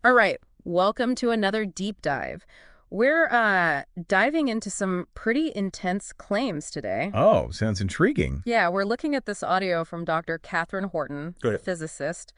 All right, welcome to another deep dive. We're diving into some pretty intense claims today. Oh, sounds intriguing. Yeah, we're looking at this audio from Dr. Catherine Horton, Go the ahead. physicist,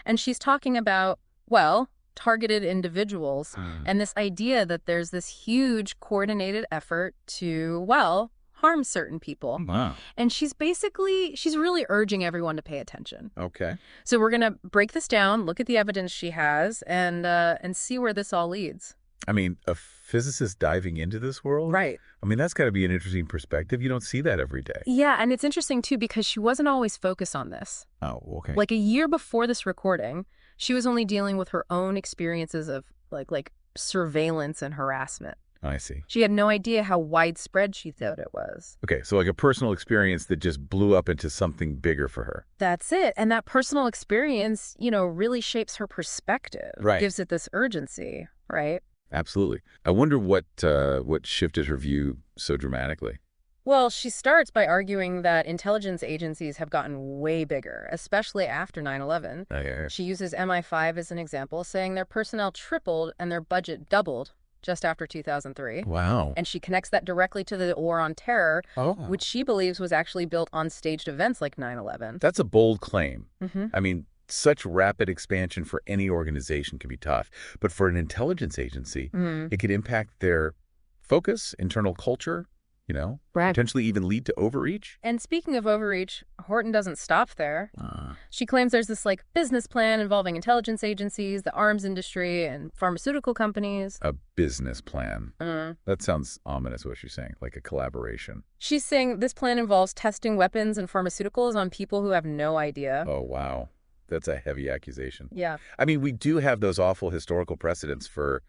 and she's talking about, well, targeted individuals and this idea that there's this huge coordinated effort to, well, harm certain people. Wow. And she's really urging everyone to pay attention. Okay. So we're going to break this down, look at the evidence she has, and see where this all leads. I mean, a physicist diving into this world? Right. I mean, that's got to be an interesting perspective. You don't see that every day. Yeah, and it's interesting, too, because she wasn't always focused on this. Oh, okay. Like a year before this recording, she was only dealing with her own experiences of like surveillance and harassment. I see. She had no idea how widespread she thought it was. Okay, so like a personal experience that just blew up into something bigger for her. That's it. And that personal experience, really shapes her perspective. Right. Gives it this urgency, right? Absolutely. I wonder what shifted her view so dramatically. Well, she starts by arguing that intelligence agencies have gotten way bigger, especially after 9/11. Okay. She uses MI5 as an example, saying their personnel tripled and their budget doubled just after 2003. Wow. And she connects that directly to the war on terror, Oh. which she believes was actually built on staged events like 9/11. That's a bold claim. Mm-hmm. I mean, such rapid expansion for any organization can be tough. But for an intelligence agency, it could impact their focus, internal culture, Right. potentially even lead to overreach. And speaking of overreach, Horton doesn't stop there. She claims there's this business plan involving intelligence agencies, the arms industry, and pharmaceutical companies. A business plan. That sounds ominous, what she's saying, like a collaboration. She's saying this plan involves testing weapons and pharmaceuticals on people who have no idea. Oh, wow. That's a heavy accusation. Yeah. I mean, we do have those awful historical precedents for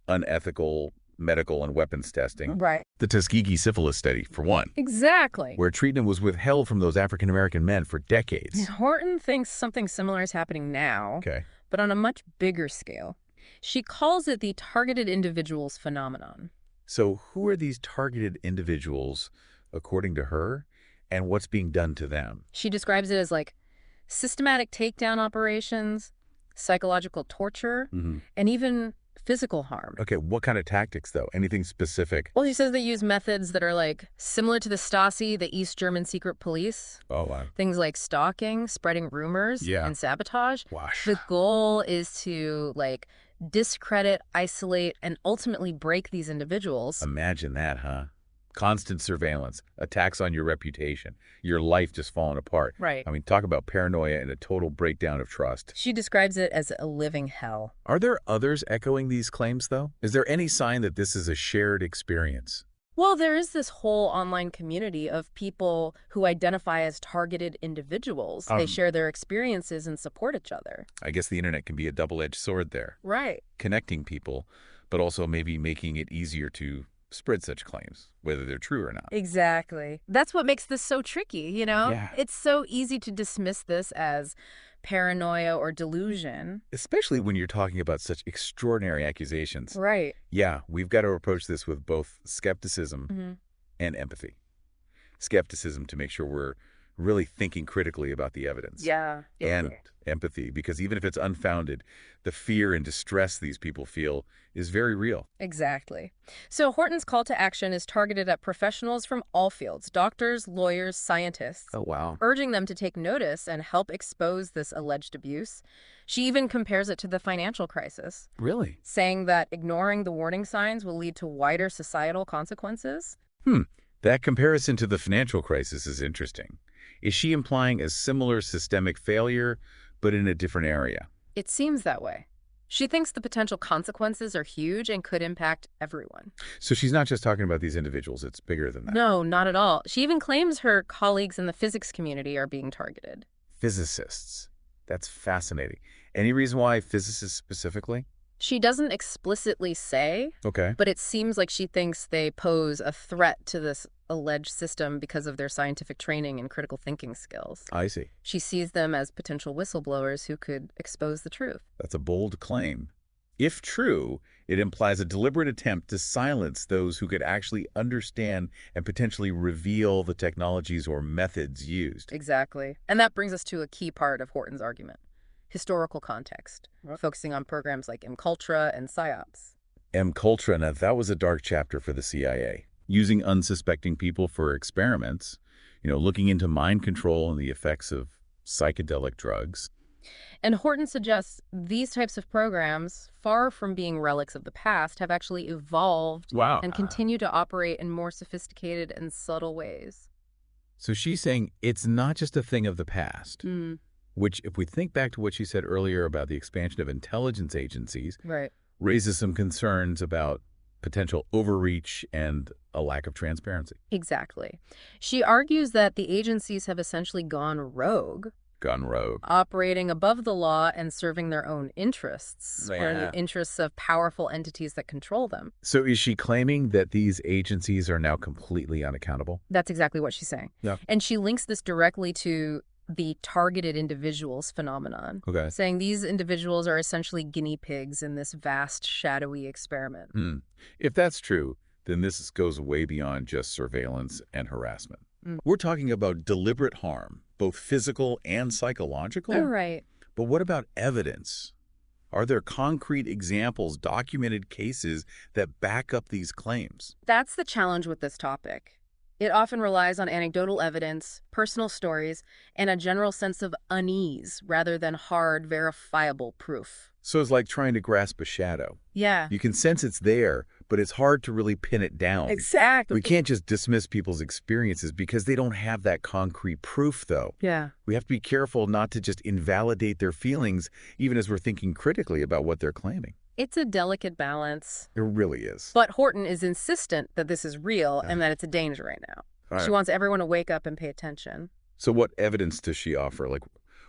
unethical medical and weapons testing. Right. The Tuskegee syphilis study, for one, Exactly. where treatment was withheld from those African-American men for decades. Horton thinks something similar is happening now, Okay. but on a much bigger scale. She calls it the targeted individuals phenomenon. So who are these targeted individuals, according to her, and what's being done to them? She describes it as systematic takedown operations, psychological torture, and even physical harm. Okay, what kind of tactics, though? Anything specific? Well, she says they use methods that are similar to the Stasi, the East German secret police. Oh, wow. Things like stalking, spreading rumors, Yeah. and sabotage. Wash. The goal is to discredit, isolate, and ultimately break these individuals. Imagine that, huh? Constant surveillance, attacks on your reputation, your life just falling apart. Right. I mean, talk about paranoia and a total breakdown of trust. She describes it as a living hell. Are there others echoing these claims, though? Is there any sign that this is a shared experience? Well, there is this whole online community of people who identify as targeted individuals. They share their experiences and support each other. I guess the internet can be a double-edged sword there, Right. connecting people, but also maybe making it easier to spread such claims, whether they're true or not. Exactly. That's what makes this so tricky, Yeah. It's so easy to dismiss this as paranoia or delusion. Especially when you're talking about such extraordinary accusations. Right. Yeah, we've got to approach this with both skepticism and empathy. Skepticism to make sure we're really thinking critically about the evidence. Yeah. And empathy, because even if it's unfounded, the fear and distress these people feel is very real. Exactly. So Horton's call to action is targeted at professionals from all fields, doctors, lawyers, scientists, Wow. urging them to take notice and help expose this alleged abuse. She even compares it to the financial crisis, Really? saying that ignoring the warning signs will lead to wider societal consequences. That comparison to the financial crisis is interesting. Is she implying a similar systemic failure, but in a different area? It seems that way. She thinks the potential consequences are huge and could impact everyone. So she's not just talking about these individuals, it's bigger than that. No, not at all. She even claims her colleagues in the physics community are being targeted. Physicists. That's fascinating. Any reason why physicists specifically? She doesn't explicitly say, Okay. but it seems like she thinks they pose a threat to this alleged system because of their scientific training and critical thinking skills. I see. She sees them as potential whistleblowers who could expose the truth. That's a bold claim. If true, it implies a deliberate attempt to silence those who could actually understand and potentially reveal the technologies or methods used. Exactly. And that brings us to a key part of Horton's argument. historical context, focusing on programs like MKUltra and PSYOPs. MKUltra, now that was a dark chapter for the CIA. Using unsuspecting people for experiments, looking into mind control and the effects of psychedelic drugs. And Horton suggests these types of programs, far from being relics of the past, have actually evolved and continue to operate in more sophisticated and subtle ways. So she's saying it's not just a thing of the past, which, if we think back to what she said earlier about the expansion of intelligence agencies, raises some concerns about potential overreach and a lack of transparency. Exactly. She argues that the agencies have essentially gone rogue, operating above the law and serving their own interests, or the interests of powerful entities that control them. So is she claiming that these agencies are now completely unaccountable? That's exactly what she's saying. Yeah. And she links this directly to the targeted individuals phenomenon, saying these individuals are essentially guinea pigs in this vast, shadowy experiment. If that's true, then this goes way beyond just surveillance and harassment. We're talking about deliberate harm, both physical and psychological? Right. But what about evidence? Are there concrete examples, documented cases that back up these claims? That's the challenge with this topic. It often relies on anecdotal evidence, personal stories, and a general sense of unease rather than hard, verifiable proof. So it's like trying to grasp a shadow. Yeah. You can sense it's there, but it's hard to really pin it down. Exactly. We can't just dismiss people's experiences because they don't have that concrete proof, though. Yeah. We have to be careful not to just invalidate their feelings, even as we're thinking critically about what they're claiming. It's a delicate balance. It really is. But Horton is insistent that this is real and that it's a danger right now. She wants everyone to wake up and pay attention. So what evidence does she offer? Like,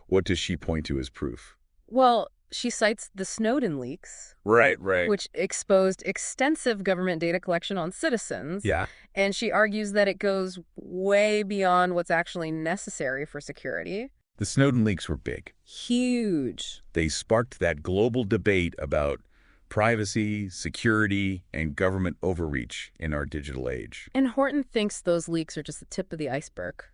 what does she point to as proof? Well, she cites the Snowden leaks. Right. Which exposed extensive government data collection on citizens. Yeah. And she argues that it goes way beyond what's actually necessary for security. The Snowden leaks were big. Huge. They sparked that global debate about privacy, security, and government overreach in our digital age. And Horton thinks those leaks are just the tip of the iceberg.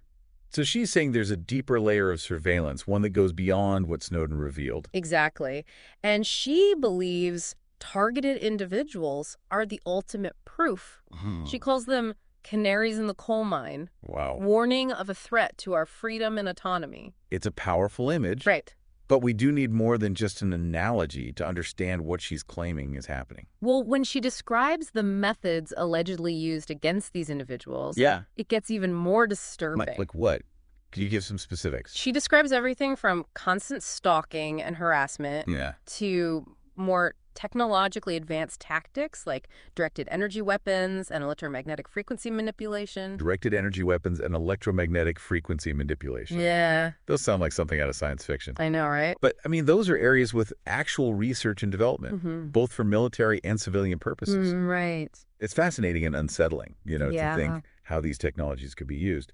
So she's saying there's a deeper layer of surveillance, one that goes beyond what Snowden revealed. Exactly. And she believes targeted individuals are the ultimate proof. She calls them canaries in the coal mine. Wow. Warning of a threat to our freedom and autonomy. It's a powerful image. Right. But we do need more than just an analogy to understand what she's claiming is happening. Well, when she describes the methods allegedly used against these individuals, it gets even more disturbing. Like what? Can you give some specifics? She describes everything from constant stalking and harassment to more technologically advanced tactics like directed energy weapons and electromagnetic frequency manipulation. Directed energy weapons and electromagnetic frequency manipulation. Yeah. Those sound like something out of science fiction. I know, right? But, I mean, those are areas with actual research and development, both for military and civilian purposes. Right. It's fascinating and unsettling, to think how these technologies could be used.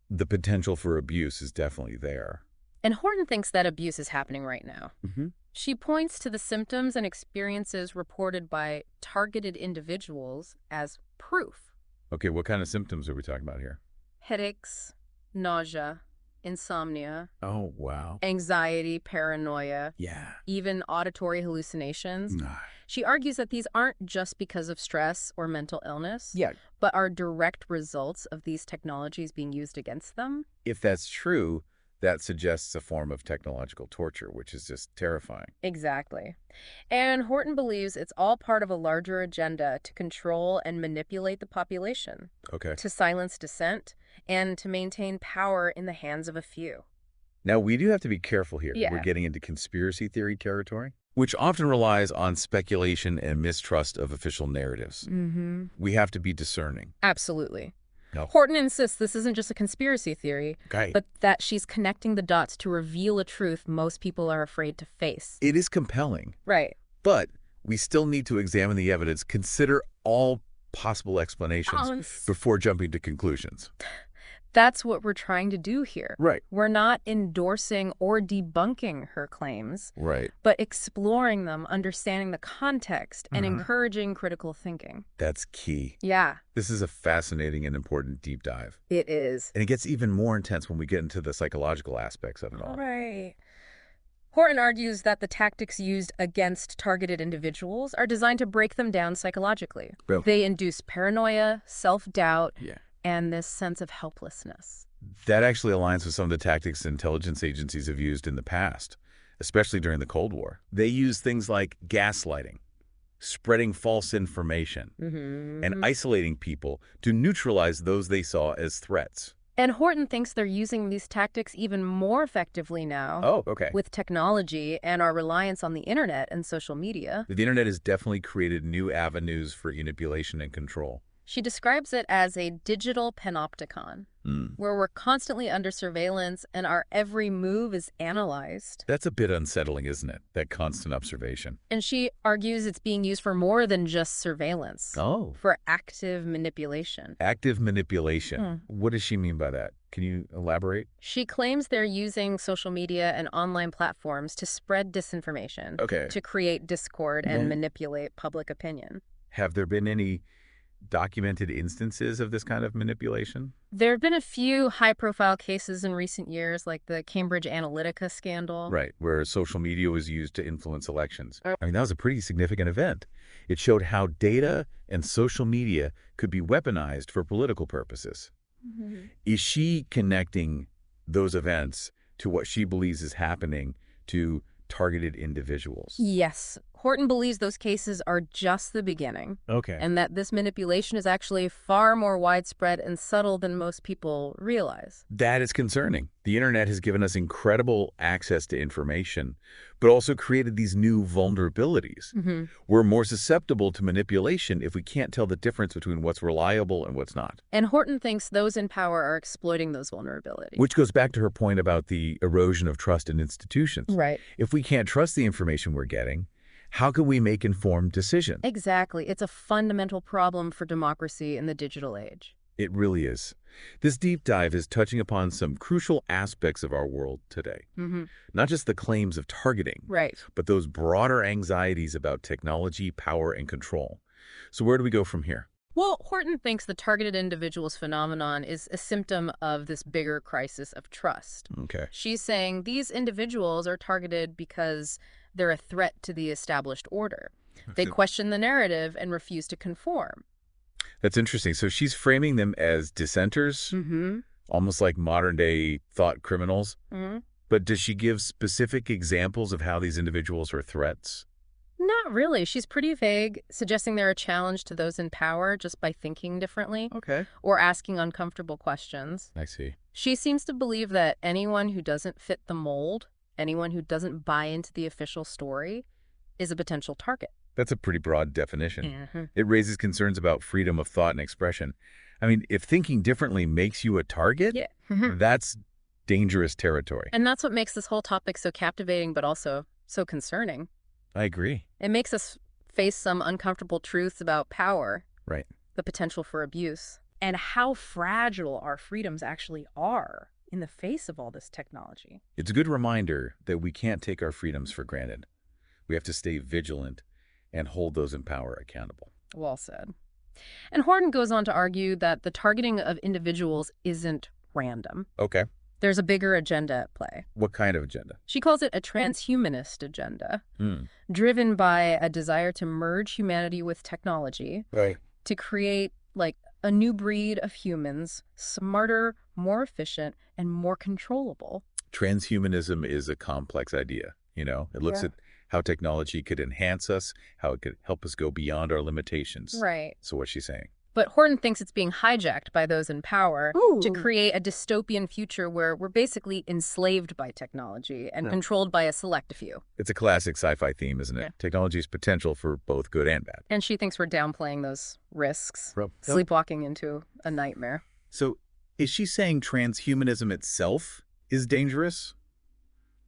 The potential for abuse is definitely there. And Horton thinks that abuse is happening right now. She points to the symptoms and experiences reported by targeted individuals as proof. Okay, what kind of symptoms are we talking about here? Headaches, nausea, insomnia. Oh, wow. Anxiety, paranoia. Yeah. Even auditory hallucinations. She argues that these aren't just because of stress or mental illness, but are direct results of these technologies being used against them. If that's true, that suggests a form of technological torture, which is just terrifying. Exactly. And Horton believes it's all part of a larger agenda to control and manipulate the population, to silence dissent, and to maintain power in the hands of a few. Now, we do have to be careful here. We're getting into conspiracy theory territory, which often relies on speculation and mistrust of official narratives. We have to be discerning. Absolutely. Horton insists this isn't just a conspiracy theory, but that she's connecting the dots to reveal a truth most people are afraid to face. It is compelling. Right. But we still need to examine the evidence, consider all possible explanations before jumping to conclusions. That's what we're trying to do here. Right. We're not endorsing or debunking her claims, right, but exploring them, understanding the context, and encouraging critical thinking. That's key. Yeah. This is a fascinating and important deep dive. It is. And it gets even more intense when we get into the psychological aspects of it all. Right. Horton argues that the tactics used against targeted individuals are designed to break them down psychologically. Well, they induce paranoia, self-doubt, and this sense of helplessness. That actually aligns with some of the tactics intelligence agencies have used in the past, especially during the Cold War. They use things like gaslighting, spreading false information, and isolating people to neutralize those they saw as threats. And Horton thinks they're using these tactics even more effectively now with technology and our reliance on the internet and social media. The internet has definitely created new avenues for manipulation and control. She describes it as a digital panopticon, where we're constantly under surveillance and our every move is analyzed. That's a bit unsettling, isn't it? That constant observation. And she argues it's being used for more than just surveillance. For active manipulation. Active manipulation. What does she mean by that? Can you elaborate? She claims they're using social media and online platforms to spread disinformation, to create discord and manipulate public opinion. Have there been any documented instances of this kind of manipulation? There have been a few high-profile cases in recent years, like the Cambridge Analytica scandal. Right, where social media was used to influence elections. I mean, that was a pretty significant event. It showed how data and social media could be weaponized for political purposes. Is she connecting those events to what she believes is happening to targeted individuals? Yes. Horton believes those cases are just the beginning. And that this manipulation is actually far more widespread and subtle than most people realize. That is concerning. The internet has given us incredible access to information, but also created these new vulnerabilities. We're more susceptible to manipulation if we can't tell the difference between what's reliable and what's not. And Horton thinks those in power are exploiting those vulnerabilities. Which goes back to her point about the erosion of trust in institutions. Right. If we can't trust the information we're getting, how can we make informed decisions? Exactly. It's a fundamental problem for democracy in the digital age. It really is. This deep dive is touching upon some crucial aspects of our world today. Not just the claims of targeting, but those broader anxieties about technology, power, and control. So where do we go from here? Well, Horton thinks the targeted individuals phenomenon is a symptom of this bigger crisis of trust. She's saying these individuals are targeted because they're a threat to the established order. They question the narrative and refuse to conform. That's interesting. So she's framing them as dissenters, almost like modern-day thought criminals. But does she give specific examples of how these individuals are threats? Not really. She's pretty vague, suggesting they're a challenge to those in power just by thinking differently. Or asking uncomfortable questions. I see. She seems to believe that anyone who doesn't fit the mold, anyone who doesn't buy into the official story, is a potential target. That's a pretty broad definition. It raises concerns about freedom of thought and expression. I mean, if thinking differently makes you a target, that's dangerous territory. And that's what makes this whole topic so captivating, but also so concerning. I agree. It makes us face some uncomfortable truths about power. Right. The potential for abuse. And how fragile our freedoms actually are in the face of all this technology. It's a good reminder that we can't take our freedoms for granted. We have to stay vigilant and hold those in power accountable. Well said. And Horton goes on to argue that the targeting of individuals isn't random. There's a bigger agenda at play. What kind of agenda? She calls it a transhumanist agenda, driven by a desire to merge humanity with technology, to create, like, a new breed of humans, smarter, more efficient, and more controllable. Transhumanism is a complex idea, you know? It looks at how technology could enhance us, how it could help us go beyond our limitations. Right. So what's she saying? But Horton thinks it's being hijacked by those in power to create a dystopian future where we're basically enslaved by technology and controlled by a select few. It's a classic sci-fi theme, isn't it? Technology's potential for both good and bad. And she thinks we're downplaying those risks, sleepwalking into a nightmare. So is she saying transhumanism itself is dangerous?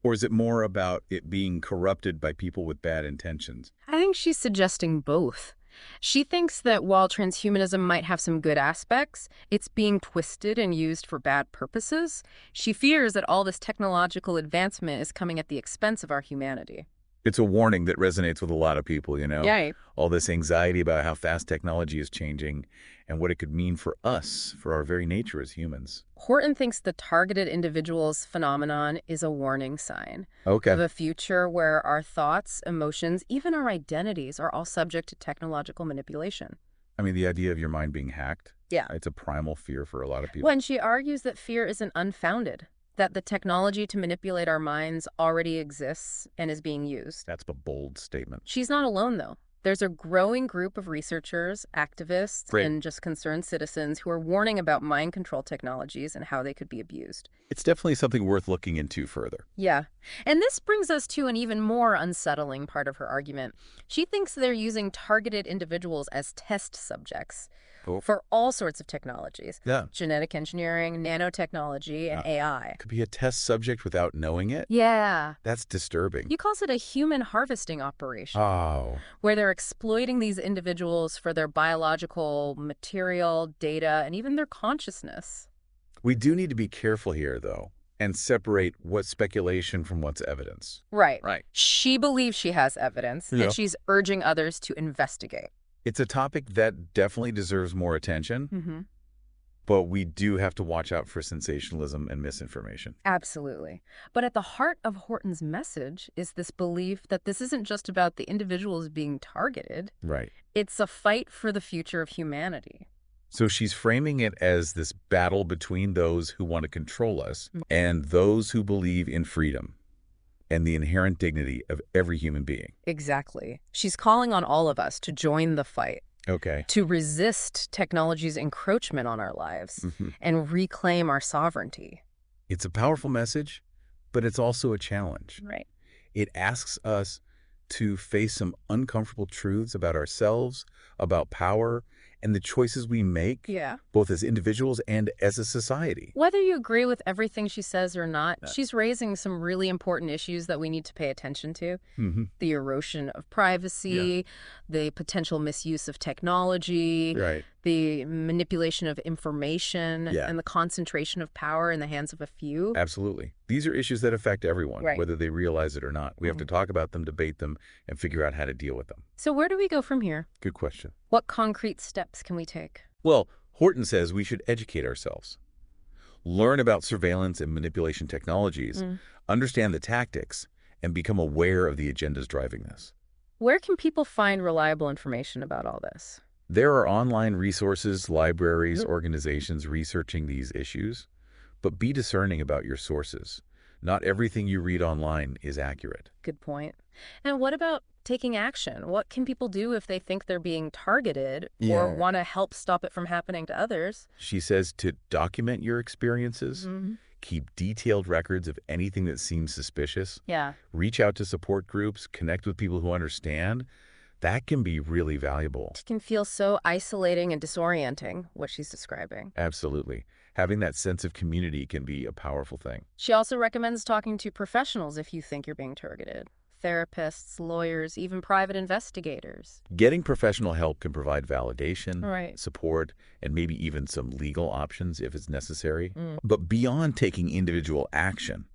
Or is it more about it being corrupted by people with bad intentions? I think she's suggesting both. She thinks that while transhumanism might have some good aspects, it's being twisted and used for bad purposes. She fears that all this technological advancement is coming at the expense of our humanity. It's a warning that resonates with a lot of people, you know? Yeah. All this anxiety about how fast technology is changing and what it could mean for us, for our very nature as humans. Horton thinks the targeted individuals phenomenon is a warning sign of Okay. a future where our thoughts, emotions, even our identities are all subject to technological manipulation. I mean, the idea of your mind being hacked, Yeah. it's a primal fear for a lot of people. When she argues that fear isn't unfounded, that the technology to manipulate our minds already exists and is being used. That's a bold statement. She's not alone, though. There's a growing group of researchers, activists, Right. and just concerned citizens who are warning about mind control technologies and how they could be abused. It's definitely something worth looking into further. Yeah. And this brings us to an even more unsettling part of her argument. She thinks they're using targeted individuals as test subjects for all sorts of technologies. Yeah. Genetic engineering, nanotechnology, and AI. Could be a test subject without knowing it? Yeah. That's disturbing. He calls it a human harvesting operation. Oh. Where they're exploiting these individuals for their biological material, data, and even their consciousness. We do need to be careful here, though, and separate what's speculation from what's evidence. Right. Right. She believes she has evidence, Yeah. and she's urging others to investigate. It's a topic that definitely deserves more attention, Mm-hmm. but we do have to watch out for sensationalism and misinformation. Absolutely. But at the heart of Horton's message is this belief that this isn't just about the individuals being targeted. Right. It's a fight for the future of humanity. So she's framing it as this battle between those who want to control us and those who believe in freedom and the inherent dignity of every human being. Exactly. She's calling on all of us to join the fight, Okay. to resist technology's encroachment on our lives and reclaim our sovereignty. It's a powerful message, but it's also a challenge. Right. It asks us to face some uncomfortable truths about ourselves, about power, and the choices we make, Yeah. both as individuals and as a society. Whether you agree with everything she says or not, she's raising some really important issues that we need to pay attention to. The erosion of privacy, the potential misuse of technology, Right. the manipulation of information, Yeah. and the concentration of power in the hands of a few. Absolutely. These are issues that affect everyone, Right. whether they realize it or not. We have to talk about them, debate them, and figure out how to deal with them. So where do we go from here? Good question. What concrete steps can we take? Well, Horton says we should educate ourselves, learn about surveillance and manipulation technologies, understand the tactics, and become aware of the agendas driving this. Where can people find reliable information about all this? There are online resources, libraries, organizations researching these issues, but be discerning about your sources. Not everything you read online is accurate. Good point. And what about taking action? What can people do if they think they're being targeted or want to help stop it from happening to others? She says to document your experiences, keep detailed records of anything that seems suspicious, Yeah. reach out to support groups, connect with people who understand. That can be really valuable. It can feel so isolating and disorienting, what she's describing. Absolutely. Having that sense of community can be a powerful thing. She also recommends talking to professionals if you think you're being targeted. Therapists, lawyers, even private investigators. Getting professional help can provide validation, Right. support, and maybe even some legal options if it's necessary. But beyond taking individual action,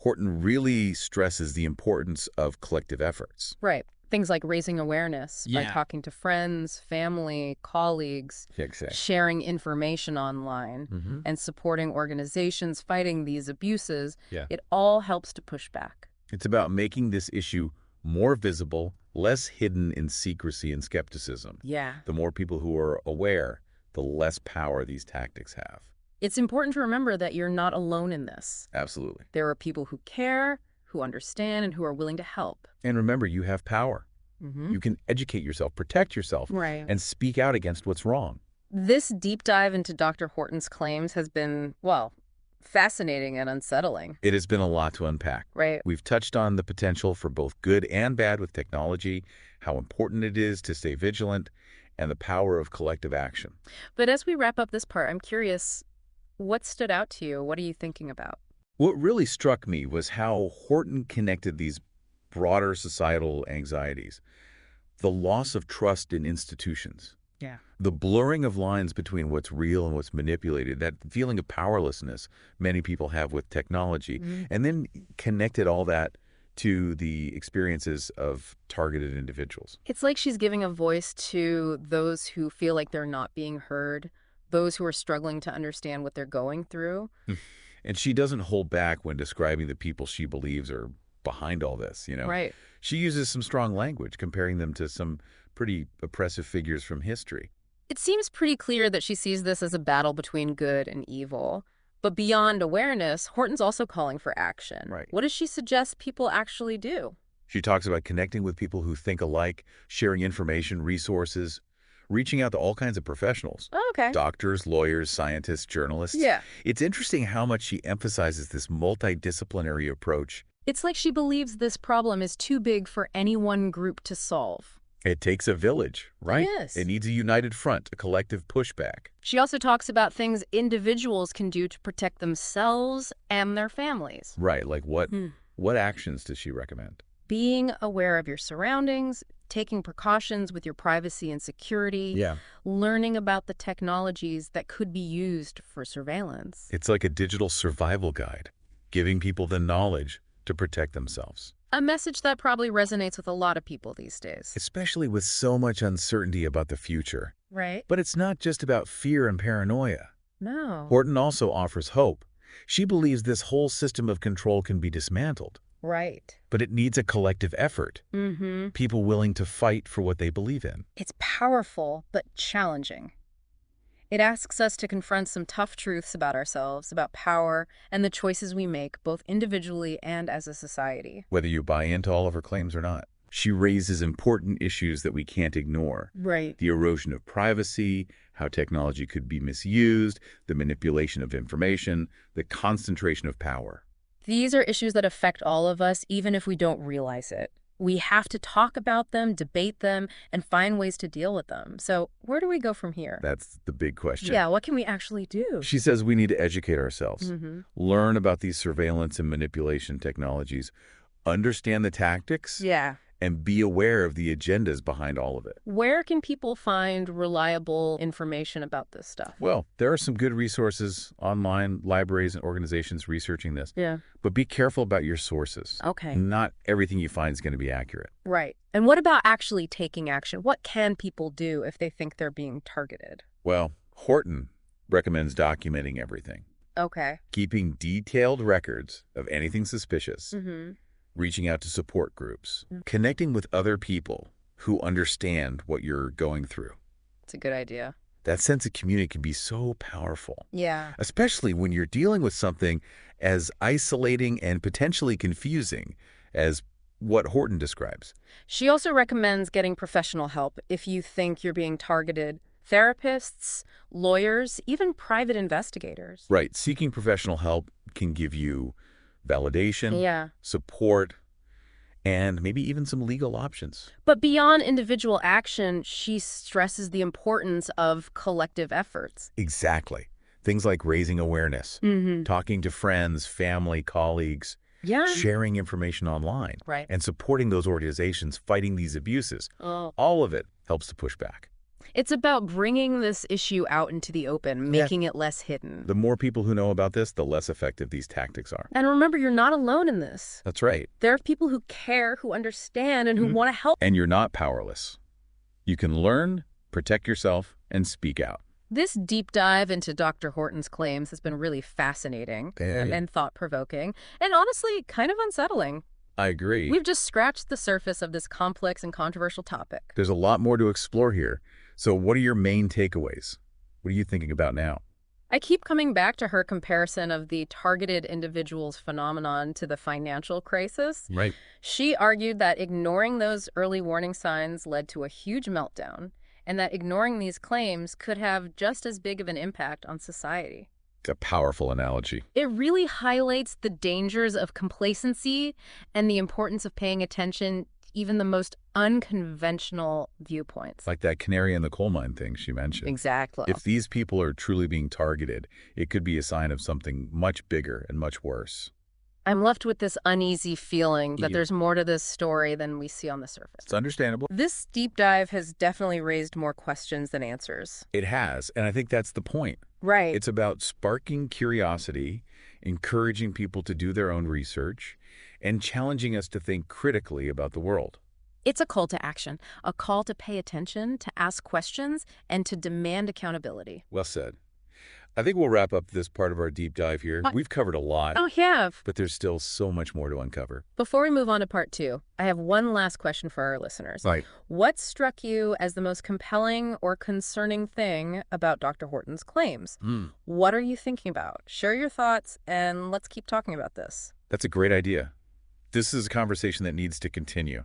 Horton really stresses the importance of collective efforts. Right. Things like raising awareness by Yeah. talking to friends, family, colleagues, Exactly. sharing information online, and supporting organizations fighting these abuses. Yeah. It all helps to push back. It's about making this issue more visible, less hidden in secrecy and skepticism. Yeah. The more people who are aware, the less power these tactics have. It's important to remember that you're not alone in this. Absolutely. There are people who care, who understand, and who are willing to help. And remember, you have power. You can educate yourself, protect yourself, Right. and speak out against what's wrong. This deep dive into Dr. Horton's claims has been, well, fascinating and unsettling, It has been a lot to unpack. right? We've touched on the potential for both good and bad with technology, how important it is to stay vigilant, and the power of collective action. But as we wrap up this part, I'm curious, what stood out to you? What are you thinking about? What really struck me was how Horton connected these broader societal anxieties. The loss of trust in institutions. Yeah. The blurring of lines between what's real and what's manipulated, that feeling of powerlessness many people have with technology, and then connected all that to the experiences of targeted individuals. It's like she's giving a voice to those who feel like they're not being heard, those who are struggling to understand what they're going through. And she doesn't hold back when describing the people she believes are behind all this, Right. She uses some strong language, comparing them to some pretty oppressive figures from history. It seems pretty clear that she sees this as a battle between good and evil. But beyond awareness, Horton's also calling for action. Right. What does she suggest people actually do? She talks about connecting with people who think alike, sharing information, resources, reaching out to all kinds of professionals. Oh, okay. Doctors, lawyers, scientists, journalists. Yeah. It's interesting how much she emphasizes this multidisciplinary approach. It's like she believes this problem is too big for any one group to solve. It takes a village, right? Yes. It needs a united front, a collective pushback. She also talks about things individuals can do to protect themselves and their families. Right, like what actions does she recommend? Being aware of your surroundings, taking precautions with your privacy and security, learning about the technologies that could be used for surveillance. It's like a digital survival guide, giving people the knowledge to protect themselves. A message that probably resonates with a lot of people these days. Especially with so much uncertainty about the future. Right. But it's not just about fear and paranoia. No. Horton also offers hope. She believes this whole system of control can be dismantled. Right. But it needs a collective effort. Mm-hmm. People willing to fight for what they believe in. It's powerful, but challenging. It asks us to confront some tough truths about ourselves, about power, and the choices we make, both individually and as a society. Whether you buy into all of her claims or not. She raises important issues that we can't ignore. Right. The erosion of privacy, how technology could be misused, the manipulation of information, the concentration of power. These are issues that affect all of us, even if we don't realize it. We have to talk about them, debate them, and find ways to deal with them. So where do we go from here? That's the big question. Yeah, what can we actually do? She says we need to educate ourselves, learn about these surveillance and manipulation technologies, understand the tactics, and be aware of the agendas behind all of it. Where can people find reliable information about this stuff? Well, there are some good resources online, libraries and organizations researching this. Yeah. But be careful about your sources. Okay. Not everything you find is going to be accurate. Right. And what about actually taking action? What can people do if they think they're being targeted? Well, Horton recommends documenting everything. Okay. Keeping detailed records of anything suspicious. Reaching out to support groups, connecting with other people who understand what you're going through. It's a good idea. That sense of community can be so powerful. Yeah. Especially when you're dealing with something as isolating and potentially confusing as what Horton describes. She also recommends getting professional help if you think you're being targeted. Therapists, lawyers, even private investigators. Right. Seeking professional help can give you validation, support, and maybe even some legal options. But beyond individual action, she stresses the importance of collective efforts. Exactly. Things like raising awareness, talking to friends, family, colleagues, sharing information online, and supporting those organizations fighting these abuses. All of it helps to push back. It's about bringing this issue out into the open, making it less hidden. The more people who know about this, the less effective these tactics are. And remember, you're not alone in this. That's right. There are people who care, who understand, and who want to help. And you're not powerless. You can learn, protect yourself, and speak out. This deep dive into Dr. Horton's claims has been really fascinating and thought-provoking, and honestly, kind of unsettling. I agree. We've just scratched the surface of this complex and controversial topic. There's a lot more to explore here. So what are your main takeaways? What are you thinking about now? I keep coming back to her comparison of the targeted individuals phenomenon to the financial crisis. Right. She argued that ignoring those early warning signs led to a huge meltdown, and that ignoring these claims could have just as big of an impact on society. It's a powerful analogy. It really highlights the dangers of complacency and the importance of paying attention even the most unconventional viewpoints. Like that canary in the coal mine thing she mentioned. Exactly. If these people are truly being targeted, it could be a sign of something much bigger and much worse. I'm left with this uneasy feeling that there's more to this story than we see on the surface. It's understandable. This deep dive has definitely raised more questions than answers. It has, and I think that's the point. Right. It's about sparking curiosity, encouraging people to do their own research, and challenging us to think critically about the world. It's a call to action, a call to pay attention, to ask questions, and to demand accountability. Well said. I think we'll wrap up this part of our deep dive here. We've covered a lot. Oh, have. But there's still so much more to uncover. Before we move on to part 2, I have one last question for our listeners. Right. What struck you as the most compelling or concerning thing about Dr. Horton's claims? What are you thinking about? Share your thoughts, and let's keep talking about this. That's a great idea. This is a conversation that needs to continue.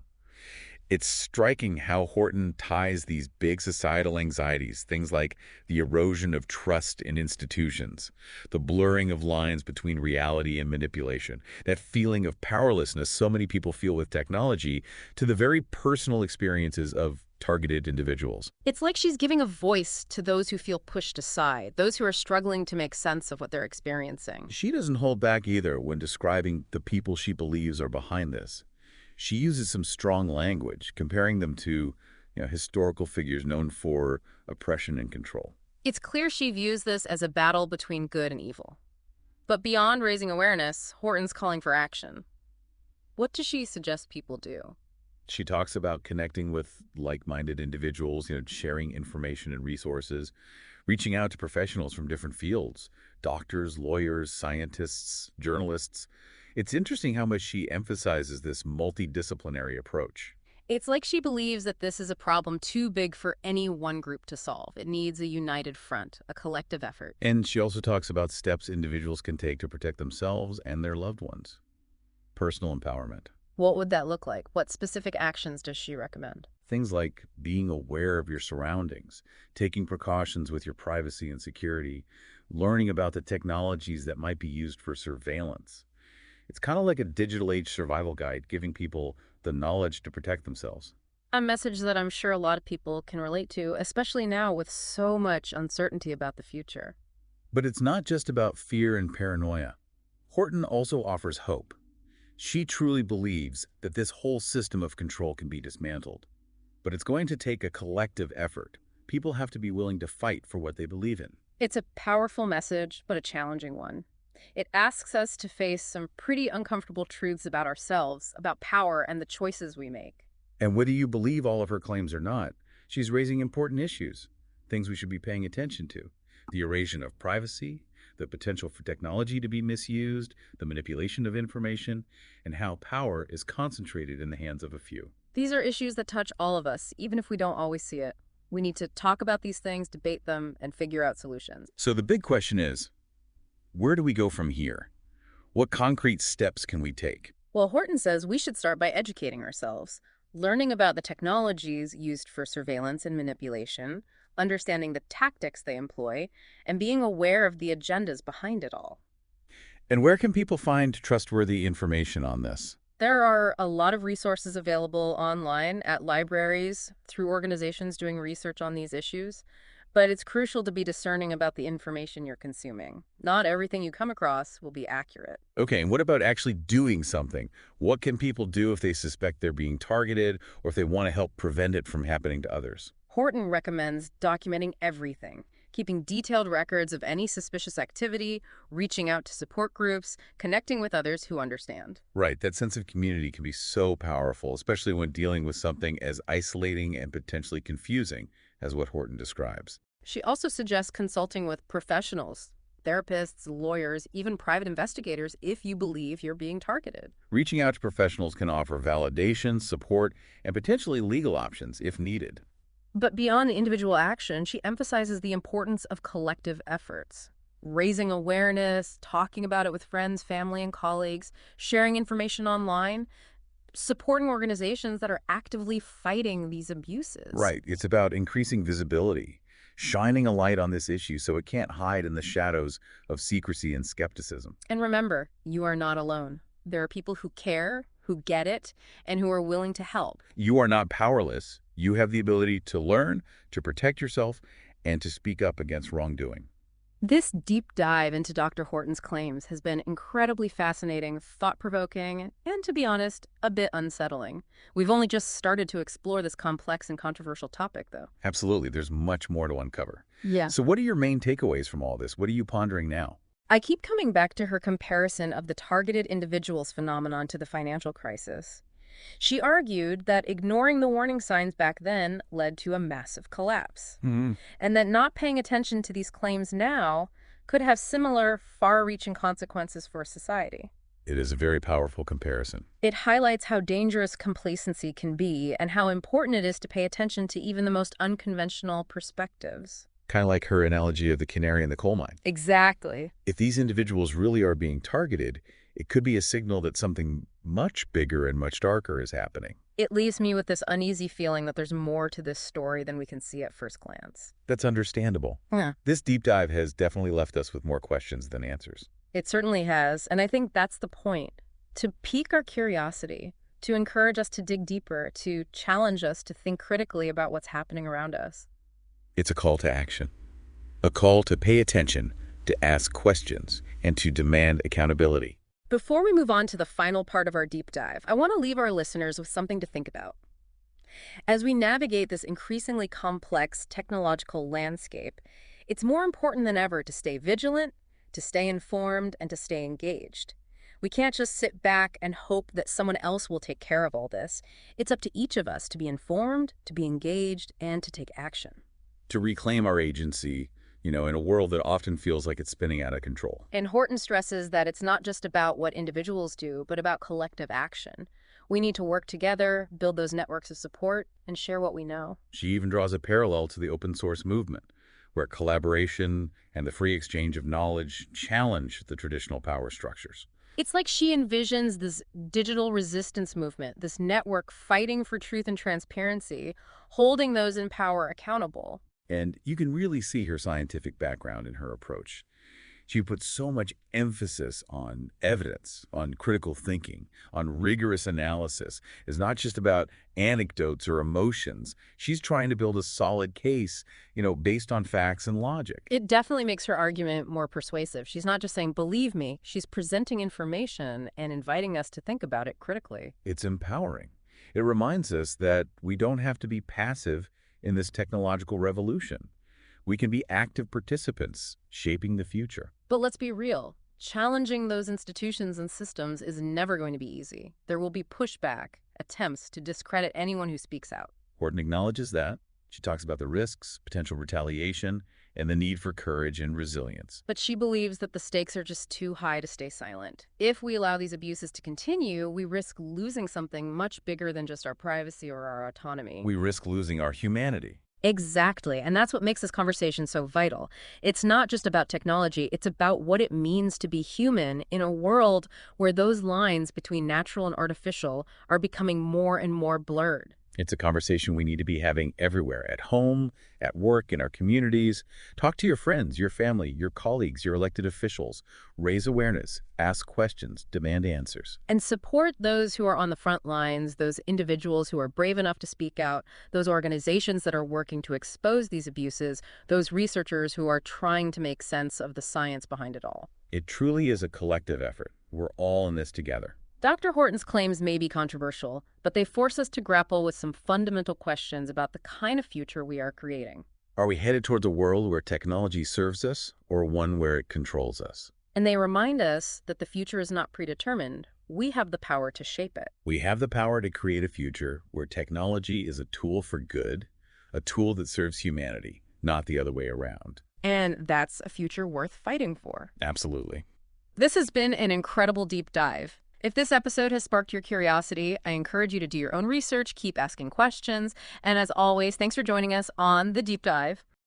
It's striking how Horton ties these big societal anxieties, things like the erosion of trust in institutions, the blurring of lines between reality and manipulation, that feeling of powerlessness so many people feel with technology, to the very personal experiences of targeted individuals. It's like she's giving a voice to those who feel pushed aside, those who are struggling to make sense of what they're experiencing. She doesn't hold back either when describing the people she believes are behind this. She uses some strong language, comparing them to historical figures known for oppression and control. It's clear she views this as a battle between good and evil. But beyond raising awareness, Horton's calling for action. What does she suggest people do? She talks about connecting with like-minded individuals, sharing information and resources, reaching out to professionals from different fields, doctors, lawyers, scientists, journalists. It's interesting how much she emphasizes this multidisciplinary approach. It's like she believes that this is a problem too big for any one group to solve. It needs a united front, a collective effort. And she also talks about steps individuals can take to protect themselves and their loved ones. Personal empowerment. What would that look like? What specific actions does she recommend? Things like being aware of your surroundings, taking precautions with your privacy and security, learning about the technologies that might be used for surveillance. It's kind of like a digital age survival guide, giving people the knowledge to protect themselves. A message that I'm sure a lot of people can relate to, especially now with so much uncertainty about the future. But it's not just about fear and paranoia. Horton also offers hope. She truly believes that this whole system of control can be dismantled. But it's going to take a collective effort. People have to be willing to fight for what they believe in. It's a powerful message, but a challenging one. It asks us to face some pretty uncomfortable truths about ourselves, about power and the choices we make. And whether you believe all of her claims or not, she's raising important issues, things we should be paying attention to. The erosion of privacy, the potential for technology to be misused, the manipulation of information, and how power is concentrated in the hands of a few. These are issues that touch all of us, even if we don't always see it. We need to talk about these things, debate them, and figure out solutions. So the big question is, where do we go from here? What concrete steps can we take? Well, Horton says we should start by educating ourselves, learning about the technologies used for surveillance and manipulation, understanding the tactics they employ, and being aware of the agendas behind it all. And where can people find trustworthy information on this? There are a lot of resources available online at libraries, through organizations doing research on these issues. But it's crucial to be discerning about the information you're consuming. Not everything you come across will be accurate. Okay, and what about actually doing something? What can people do if they suspect they're being targeted or if they want to help prevent it from happening to others? Horton recommends documenting everything, keeping detailed records of any suspicious activity, reaching out to support groups, connecting with others who understand. Right, that sense of community can be so powerful, especially when dealing with something as isolating and potentially confusing as what Horton describes. She also suggests consulting with professionals, therapists, lawyers, even private investigators if you believe you're being targeted. Reaching out to professionals can offer validation, support, and potentially legal options if needed. But beyond individual action, she emphasizes the importance of collective efforts. Raising awareness, talking about it with friends, family, and colleagues, sharing information online, supporting organizations that are actively fighting these abuses. Right. It's about increasing visibility, shining a light on this issue so it can't hide in the shadows of secrecy and skepticism. And remember, you are not alone. There are people who care, who get it, and who are willing to help. You are not powerless. You have the ability to learn, to protect yourself, and to speak up against wrongdoing. This deep dive into Dr. Horton's claims has been incredibly fascinating, thought-provoking, and, to be honest, a bit unsettling. We've only just started to explore this complex and controversial topic, though. Absolutely. There's much more to uncover. Yeah. So what are your main takeaways from all this? What are you pondering now? I keep coming back to her comparison of the targeted individuals phenomenon to the financial crisis. She argued that ignoring the warning signs back then led to a massive collapse, and that not paying attention to these claims now could have similar, far-reaching consequences for society. It is a very powerful comparison. It highlights how dangerous complacency can be and how important it is to pay attention to even the most unconventional perspectives. Kind of like her analogy of the canary in the coal mine. Exactly. If these individuals really are being targeted, it could be a signal that something much bigger and much darker is happening. It leaves me with this uneasy feeling that there's more to this story than we can see at first glance. That's understandable. Yeah. This deep dive has definitely left us with more questions than answers. It certainly has, and I think that's the point. To pique our curiosity, to encourage us to dig deeper, to challenge us to think critically about what's happening around us. It's a call to action. A call to pay attention, to ask questions, and to demand accountability. Before we move on to the final part of our deep dive, I want to leave our listeners with something to think about. As we navigate this increasingly complex technological landscape, it's more important than ever to stay vigilant, to stay informed, and to stay engaged. We can't just sit back and hope that someone else will take care of all this. It's up to each of us to be informed, to be engaged, and to take action. To reclaim our agency, in a world that often feels like it's spinning out of control. And Horton stresses that it's not just about what individuals do, but about collective action. We need to work together, build those networks of support, and share what we know. She even draws a parallel to the open source movement, where collaboration and the free exchange of knowledge challenge the traditional power structures. It's like she envisions this digital resistance movement, this network fighting for truth and transparency, holding those in power accountable. And you can really see her scientific background in her approach. She puts so much emphasis on evidence, on critical thinking, on rigorous analysis. It's not just about anecdotes or emotions. She's trying to build a solid case, based on facts and logic. It definitely makes her argument more persuasive. She's not just saying, believe me, she's presenting information and inviting us to think about it critically. It's empowering. It reminds us that we don't have to be passive in this technological revolution. We can be active participants, shaping the future. But let's be real. Challenging those institutions and systems is never going to be easy. There will be pushback, attempts to discredit anyone who speaks out. Horton acknowledges that. She talks about the risks, potential retaliation, and the need for courage and resilience. But she believes that the stakes are just too high to stay silent. If we allow these abuses to continue, we risk losing something much bigger than just our privacy or our autonomy. We risk losing our humanity. Exactly, and that's what makes this conversation so vital. It's not just about technology, it's about what it means to be human in a world where those lines between natural and artificial are becoming more and more blurred. It's a conversation we need to be having everywhere, at home, at work, in our communities. Talk to your friends, your family, your colleagues, your elected officials. Raise awareness, ask questions, demand answers. And support those who are on the front lines, those individuals who are brave enough to speak out, those organizations that are working to expose these abuses, those researchers who are trying to make sense of the science behind it all. It truly is a collective effort. We're all in this together. Dr. Horton's claims may be controversial, but they force us to grapple with some fundamental questions about the kind of future we are creating. Are we headed towards a world where technology serves us, or one where it controls us? And they remind us that the future is not predetermined. We have the power to shape it. We have the power to create a future where technology is a tool for good, a tool that serves humanity, not the other way around. And that's a future worth fighting for. Absolutely. This has been an incredible deep dive. If this episode has sparked your curiosity, I encourage you to do your own research, keep asking questions, and as always, thanks for joining us on The Deep Dive.